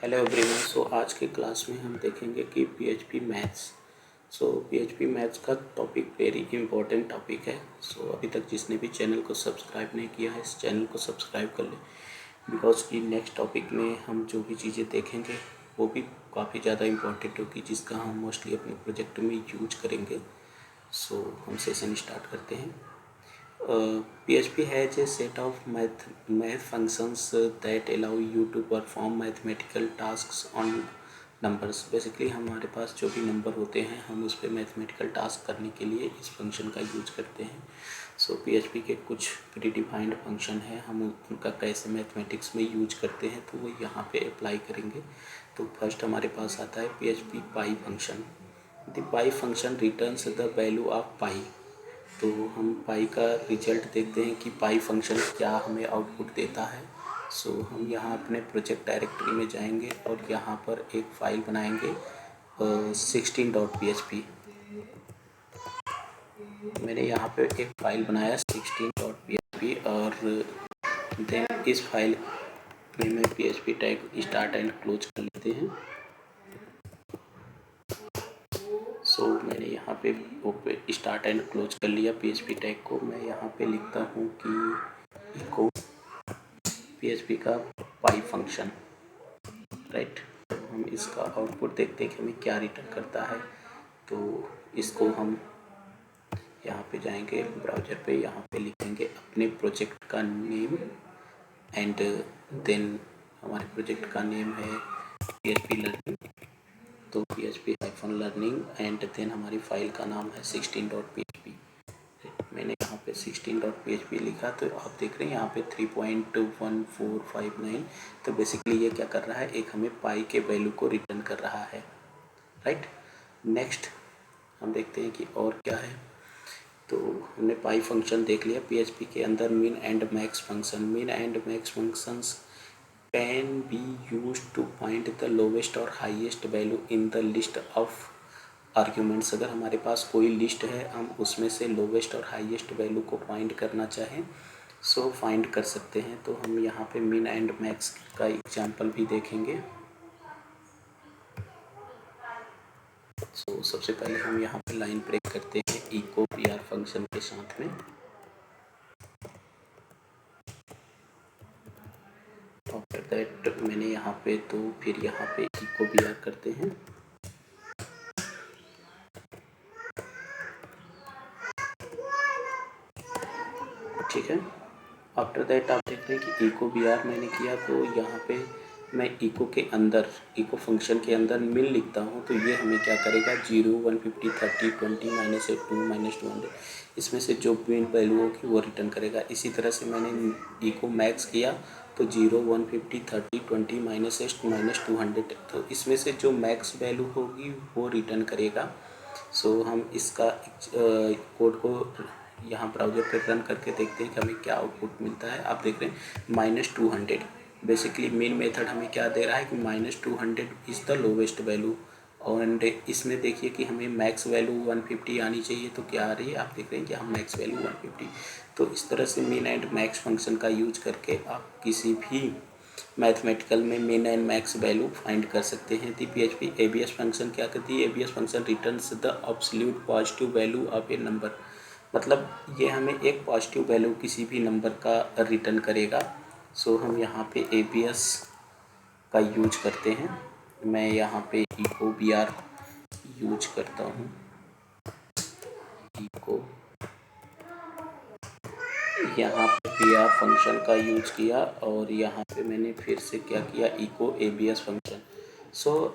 Hello everyone. आज के class में हम देखेंगे कि पीएचपी मैथ्स। पीएचपी मैथ्स का टॉपिक वेरी इंपॉर्टेंट टॉपिक है। अभी तक जिसने भी चैनल को सब्सक्राइब नहीं किया है, इस चैनल को सब्सक्राइब कर ले, बिकॉज कि नेक्स्ट टॉपिक में हम जो भी चीज़ें देखेंगे वो भी काफ़ी ज़्यादा इम्पोर्टेंट होगी, जिसका हम मोस्टली अपने प्रोजेक्ट में यूज करेंगे। हम सेशन स्टार्ट करते हैं। PHP has a set of math functions that allow you to perform mathematical tasks on numbers। Basically हमारे पास जो भी नंबर होते हैं हम उस पर मैथमेटिकल टास्क करने के लिए इस फंक्शन का यूज करते हैं। PHP के कुछ प्री डिफाइंड फंक्शन है, हम उनका कैसे मैथमेटिक्स में यूज करते हैं तो वो यहाँ पे अप्लाई करेंगे। तो फर्स्ट हमारे पास आता है PHP pi function. The pi function returns the value of pi. तो हम पाई का रिजल्ट देखते हैं कि पाई फंक्शन क्या हमें आउटपुट देता है। हम यहाँ अपने प्रोजेक्ट डायरेक्टरी में जाएंगे और यहाँ पर एक फ़ाइल बनाएंगे 16.php। मैंने यहाँ पे एक फ़ाइल बनाया 16.php और देन इस फाइल में मैं PHP tag start and close कर लेते हैं। मैंने यहाँ पे स्टार्ट एंड क्लोज कर लिया PHP टैग को। मैं यहाँ पे लिखता हूँ कि इको PHP का पाई फंक्शन, राइट। हम इसका आउटपुट देखते हैं कि हमें क्या रिटर्न करता है। तो इसको हम यहाँ पे जाएंगे ब्राउज़र पे, यहाँ पे लिखेंगे अपने प्रोजेक्ट का नेम एंड देन हमारे प्रोजेक्ट का नेम है PHP लर्निंग। तो PHP-learning एंड देन हमारी फाइल का नाम है 16.php। मैंने यहाँ पे 16.php लिखा, तो आप देख रहे हैं यहाँ पे 3.1459। तो बेसिकली ये क्या कर रहा है, एक हमें पाई के वैल्यू को रिटर्न कर रहा है, राइट। नेक्स्ट हम देखते हैं कि और क्या है। तो हमने पाई फंक्शन देख लिया। PHP के अंदर mean and max function, mean and max functions can be used to find the lowest और highest value in the list of arguments। अगर हमारे पास कोई लिस्ट है, हम उसमें से लोवेस्ट और हाईएस्ट वैल्यू को फाइंड करना चाहें फाइंड कर सकते हैं। तो हम यहाँ पे मिन एंड मैक्स का एग्जांपल भी देखेंगे। सबसे पहले हम यहाँ पे लाइन ब्रेक करते हैं इको PR फंक्शन के साथ में। आफ्टर दैट मैंने यहाँ पे तो फिर यहाँ पे इको PR करते हैं। ठीक है। आफ्टर दैट आप देखते हैं कि इको PR मैंने किया, तो यहाँ पे मैं इको के अंदर, इको फंक्शन के अंदर मिल लिखता हूँ। तो ये हमें क्या करेगा, 0 150 30 20 -8 2 -200, इसमें से जो मिन वैल्यू होगी वो रिटर्न करेगा। इसी तरह से मैंने इको मैक्स किया, तो 0 150 30 20 -8 -200, तो इसमें से जो मैक्स वैल्यू होगी वो रिटर्न करेगा। हम इसका कोड को यहाँ ब्राउज़र पर रन करके देखते हैं कि हमें क्या आउटपुट मिलता है। आप देख रहे हैं -200। बेसिकली मेन मेथड हमें क्या दे रहा है कि -200 इज़ द लोवेस्ट वैल्यू, और इसमें देखिए कि हमें मैक्स वैल्यू 150 आनी चाहिए। तो क्या आ रही है, आप देख रहे हैं कि हम मैक्स वैल्यू 150। तो इस तरह से मिन एंड मैक्स फंक्शन का यूज करके आप किसी भी मैथमेटिकल में मिन एंड मैक्स वैल्यू फाइंड कर सकते हैं। दी PHP ABS फंक्शन क्या करती है, ABS function returns the absolute positive value of a number. मतलब ये हमें एक पॉजिटिव वैल्यू किसी भी नंबर का रिटर्न करेगा। हम यहाँ पे ABS का यूज करते हैं। मैं यहाँ पे इको PR यूज करता हूँ। इको यहाँ पे PR फंक्शन का यूज किया, और यहाँ पे मैंने फिर से क्या किया, इको ABS फंक्शन।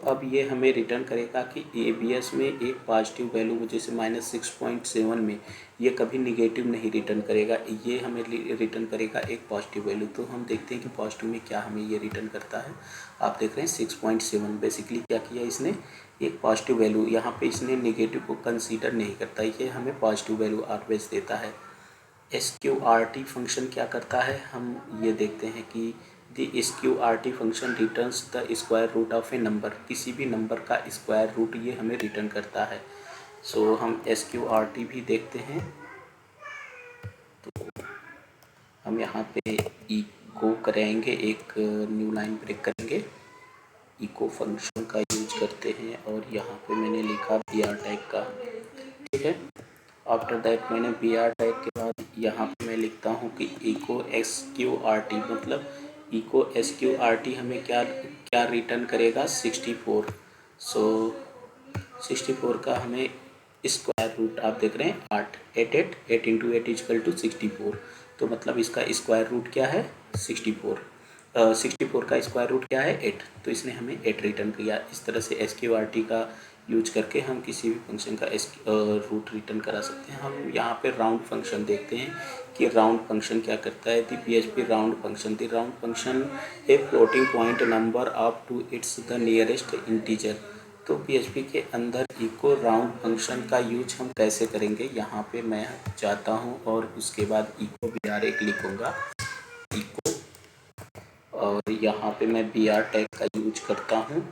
अब ये हमें रिटर्न करेगा कि ABS में एक पॉजिटिव वैल्यू, जैसे -6.7 में ये कभी निगेटिव नहीं रिटर्न करेगा, ये हमें रिटर्न करेगा एक पॉजिटिव वैल्यू। तो हम देखते हैं कि पॉजिटिव में क्या हमें ये रिटर्न करता है। आप देख रहे हैं 6.7। बेसिकली क्या किया इसने, एक पॉजिटिव वैल्यू, यहाँ पे इसने निगेटिव को कंसीडर नहीं करता, ये हमें पॉजिटिव वैल्यू ऑलवेज देता है। SQRT फंक्शन क्या करता है, हम ये देखते हैं कि the SQRT function returns the square root of a number. किसी भी नंबर का स्क्वायर रूट ये हमें रिटर्न करता है। हम SQRT भी देखते हैं। तो हम यहाँ पे इको करेंगे, एक न्यू लाइन ब्रेक करेंगे। इको फंक्शन का यूज करते हैं और यहाँ पे मैंने लिखा बी आर टैग का, ठीक है। आफ्टर दैट मैंने बी आर टैग के बाद यहाँ पे मैं लिखता हूँ कि echo S Q R T, मतलब echo S Q R T हमें क्या क्या रिटर्न करेगा 64। सो 64 का हमें स्क्वायर रूट आप देख रहे हैं 8, 8 इंटू 8 इजकल टू 64। तो मतलब इसका स्क्वायर रूट क्या है 64। 64 का स्क्वायर रूट क्या है 8, तो इसने हमें 8 रिटर्न किया। इस तरह से एस क्यू आर टी का यूज करके हम किसी भी फंक्शन का रूट रिटर्न करा सकते हैं। हम यहाँ पे राउंड फंक्शन देखते हैं कि राउंड फंक्शन क्या करता है। The PHP round function a floating point number up to its the nearest integer. तो PHP के अंदर इको राउंड फंक्शन का यूज हम कैसे करेंगे, यहाँ पे मैं जाता हूँ और उसके बाद इको बी आर एक लिखूँगा इको, और यहाँ पे मैं बी आर टैग का यूज करता हूँ।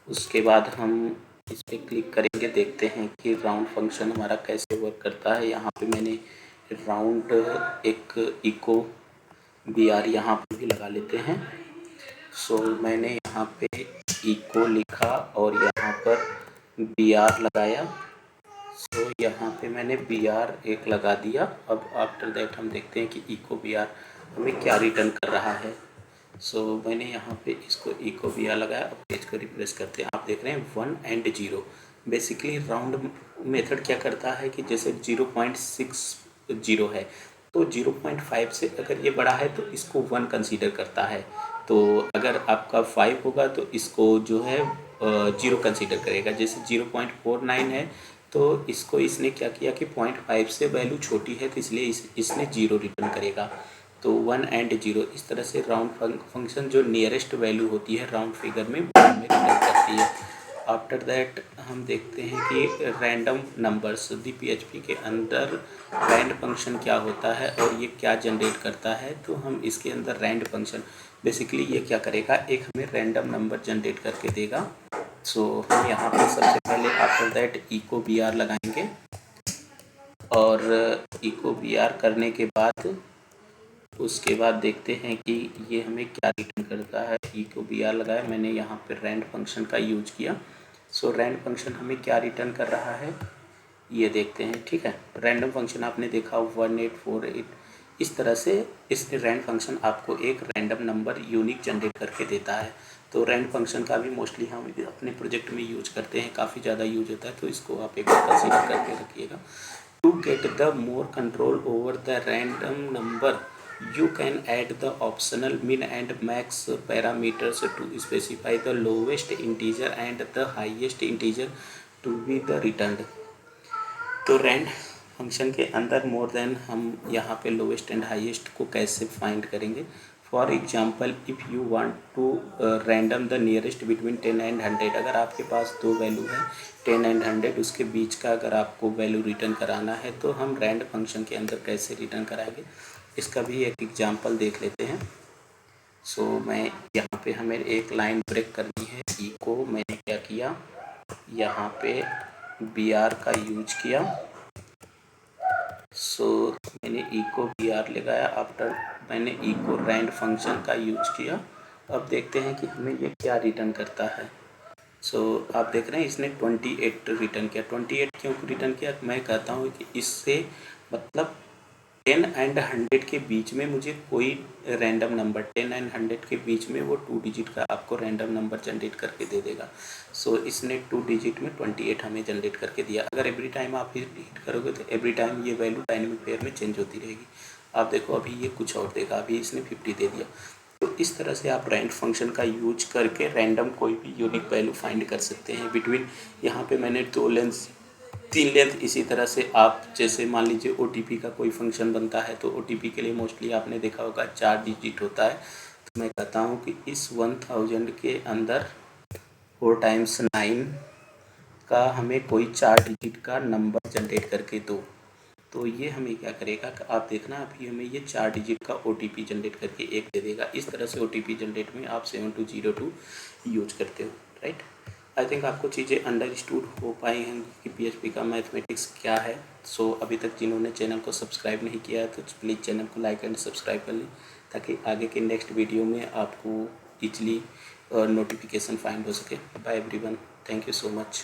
उसके बाद हम इस पर क्लिक करेंगे, देखते हैं कि राउंड फंक्शन हमारा कैसे वर्क करता है। यहाँ पे मैंने राउंड एक इको बी आर यहाँ पे भी लगा लेते हैं। सो मैंने यहाँ पे इको लिखा और यहाँ पर बी आर लगाया। सो यहाँ पे मैंने बी आर एक लगा दिया। अब आफ्टर दैट हम देखते हैं कि इको बी आर हमें क्या रिटर्न कर रहा है। सो मैंने यहाँ पे इसको इको बी आर लगाया। अब पेज को रिफ्रेश करते हैं, आप देख रहे हैं 1 and 0। बेसिकली राउंड मेथड क्या करता है कि जैसे 0.60 है तो 0.5 से अगर ये बड़ा है तो इसको 1 कंसीडर करता है। तो अगर आपका 5 होगा तो इसको जो है 0 कंसीडर करेगा। जैसे 0.49 है तो इसको इसने क्या किया कि 0.5 से वैल्यू छोटी है तो इसलिए इसने 0 रिटर्न करेगा। तो 1 and 0 इस तरह से राउंड फंक्शन जो नियरेस्ट वैल्यू होती है राउंड फिगर में वो हमें रिटर्न करती है। आफ्टर दैट हम देखते हैं कि रैंडम नंबर्स दी PHP के अंदर रैंड फंक्शन क्या होता है और ये क्या जनरेट करता है। तो हम इसके अंदर रैंड फंक्शन बेसिकली ये क्या करेगा, एक हमें रैंडम नंबर जनरेट करके देगा। सो हम यहाँ पे सबसे पहले after that echo B R लगाएंगे और इको बी आर करने के बाद उसके बाद देखते हैं कि ये हमें क्या रिटर्न करता है। इको बी आर लगाया मैंने, यहाँ पे रैंड फंक्शन का यूज किया। सो रैंड फंक्शन हमें क्या रिटर्न कर रहा है ये देखते हैं, ठीक है। रैंडम फंक्शन आपने देखा 1848 इस तरह से इस रैंड फंक्शन आपको एक रैंडम नंबर यूनिक जनरेट करके देता है। तो रैंड फंक्शन का भी मोस्टली हम अपने प्रोजेक्ट में यूज करते हैं, काफ़ी ज़्यादा यूज होता है, तो इसको आप एक बार कंसीडर करके रखिएगा। To get the more control over the random number you can add the optional min and max parameters to specify the lowest integer and the highest integer to be the returned। तो Rand function के अंदर more than हम यहाँ पे lowest and highest को कैसे find करेंगे। For example if you want to random the nearest between 10 and 100, अगर आपके पास दो वैल्यू है 10 and 100 उसके बीच का अगर आपको वैल्यू रिटर्न कराना है तो हम रैंड फंक्शन के अंदर कैसे रिटर्न कराएंगे, इसका भी एक एग्जांपल देख लेते हैं। सो मैं यहाँ पे हमें एक लाइन ब्रेक करनी है। इको मैंने क्या किया, यहाँ पे बी आर का यूज किया। सो मैंने इको बी आर लगाया। आफ्टर मैंने इको रैंड फंक्शन का यूज किया। अब देखते हैं कि हमें ये क्या रिटर्न करता है। सो आप देख रहे हैं इसने 28 रिटर्न किया। 28 क्यों रिटर्न किया, मैं कहता हूँ कि इससे मतलब 10 and 100 के बीच में मुझे कोई रैंडम नंबर 10 and 100 के बीच में वो 2 डिजिट का आपको रैंडम नंबर जनरेट करके दे देगा। सो इसने 2 डिजिट में 28 हमें जनरेट करके दिया। अगर एवरी टाइम आप हिट करोगे तो एवरी टाइम ये वैल्यू डायनेमिक पेयर में चेंज होती रहेगी। आप देखो अभी ये कुछ और देगा, अभी इसने 50 दे दिया। तो इस तरह से आप रैंड फंक्शन का यूज करके रैंडम कोई भी यूनिक वैल्यू फाइंड कर सकते हैं बिटवीन। यहाँ पे मैंने 2 लेंथ 3 लेंथ, इसी तरह से आप जैसे मान लीजिए OTP का कोई फंक्शन बनता है तो OTP के लिए मोस्टली आपने देखा होगा 4 डिजिट होता है। तो मैं कहता हूँ कि इस 1000 के अंदर 4 times 9 का हमें कोई 4 डिजिट का नंबर जनरेट करके दो। तो ये हमें क्या करेगा कि आप देखना अभी हमें ये 4 डिजिट का OTP जनरेट करके एक दे देगा। इस तरह से OTP जनरेट में आप 7202 यूज करते हो, राइट। आई थिंक आपको चीज़ें अंडरस्टूड हो पाई हैं कि PHP का मैथमेटिक्स क्या है। सो अभी तक जिन्होंने चैनल को सब्सक्राइब नहीं किया है तो प्लीज़ चैनल को लाइक एंड सब्सक्राइब कर लें ताकि आगे के नेक्स्ट वीडियो में आपको इजली नोटिफिकेशन फाइंड हो सके। Bye everyone, thank you so much.